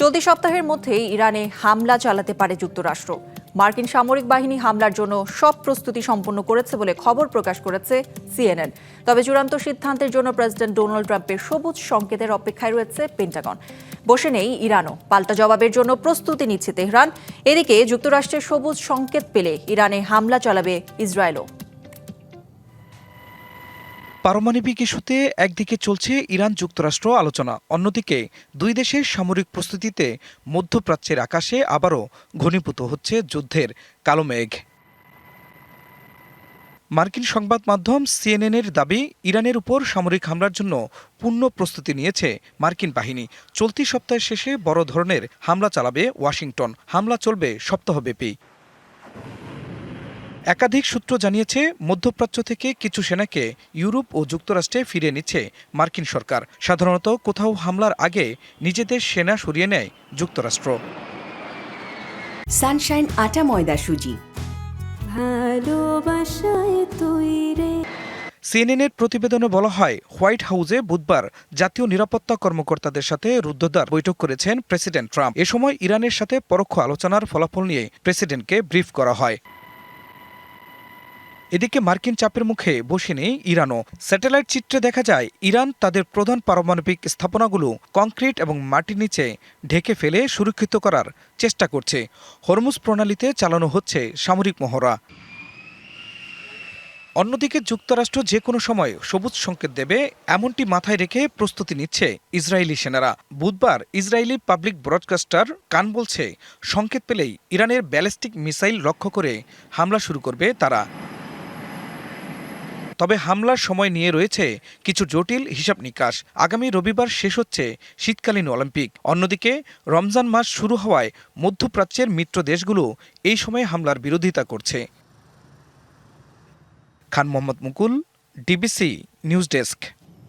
চলতি সপ্তাহের মধ্যেই ইরানে হামলা চালাতে পারে যুক্তরাষ্ট্র। মার্কিন সামরিক বাহিনী হামলার জন্য সব প্রস্তুতি সম্পন্ন করেছে বলে খবর প্রকাশ করেছে সিএনএন। তবে চূড়ান্ত সিদ্ধান্তের জন্য প্রেসিডেন্ট ডোনাল্ড ট্রাম্পের সবুজ সংকেতের অপেক্ষায় রয়েছে পেন্টাগন। বসে নেই ইরানও, পাল্টা জবাবের জন্য প্রস্তুতি নিচ্ছে তেহরান। এদিকে যুক্তরাষ্ট্রের সবুজ সংকেত পেলে ইরানে হামলা চালাবে ইসরায়েলও। পারমাণবিক ইস্যুতে একদিকে চলছে ইরান যুক্তরাষ্ট্র আলোচনা, অন্যদিকে দুই দেশের সামরিক প্রস্তুতিতে মধ্যপ্রাচ্যের আকাশে আবারও ঘনীভূত হচ্ছে যুদ্ধের কালো মেঘ। মার্কিন সংবাদ মাধ্যম সিএনএনের দাবি, ইরানের উপর সামরিক হামলার জন্য পূর্ণ প্রস্তুতি নিয়েছে মার্কিন বাহিনী। চলতি সপ্তাহের শেষে বড় ধরনের হামলা চালাবে ওয়াশিংটন। হামলা চলবে সপ্তাহব্যাপী। একাধিক সূত্র জানিয়েছে, মধ্যপ্রাচ্য থেকে কিছু সেনাকে ইউরোপ ও যুক্তরাষ্ট্রে ফিরিয়ে নিচ্ছে মার্কিন সরকার। সাধারণত কোথাও হামলার আগে নিজেদের সেনা সরিয়ে নেয় যুক্তরাষ্ট্র। সানশাইন আটা ময়দা সুজি, ভালোবাসায় তৈরি। সিএনএনের প্রতিবেদনে বলা হয়, হোয়াইট হাউসে বুধবার জাতীয় নিরাপত্তা কর্মকর্তাদের সাথে রুদ্ধদ্বার বৈঠক করেছেন প্রেসিডেন্ট ট্রাম্প। এ সময় ইরানের সাথে পরোক্ষ আলোচনার ফলাফল নিয়ে প্রেসিডেন্টকে ব্রিফ করা হয়। এদিকে মার্কিন চাপের মুখে বসে নেই ইরানও। স্যাটেলাইট চিত্রে দেখা যায়, ইরান তাদের প্রধান পারমাণবিক স্থাপনাগুলো কংক্রিট এবং মাটির নিচে ঢেকে ফেলে সুরক্ষিত করার চেষ্টা করছে। হরমুজ প্রণালীতে চালানো হচ্ছে সামরিক মহড়া। অন্যদিকে যুক্তরাষ্ট্র যে কোনো সময় সবুজ সংকেত দেবে, এমনটি মাথায় রেখে প্রস্তুতি নিচ্ছে ইসরায়েলি সেনারা। বুধবার ইসরায়েলি পাবলিক ব্রডকাস্টার কান বলছে, সংকেত পেলেই ইরানের ব্যালিস্টিক মিসাইল লক্ষ্য করে হামলা শুরু করবে তারা। তবে হামলার সময় নিয়ে রয়েছে কিছু জটিল হিসাব নিকাশ। আগামী রবিবার শেষ হচ্ছে শীতকালীন অলিম্পিক। অন্যদিকে রমজান মাস শুরু হওয়ায় মধ্যপ্রাচ্যের মিত্র দেশগুলো এই সময়ে হামলার বিরোধিতা করছে। খান মোহাম্মদ মুকুল, ডিবিসি নিউজ ডেস্ক।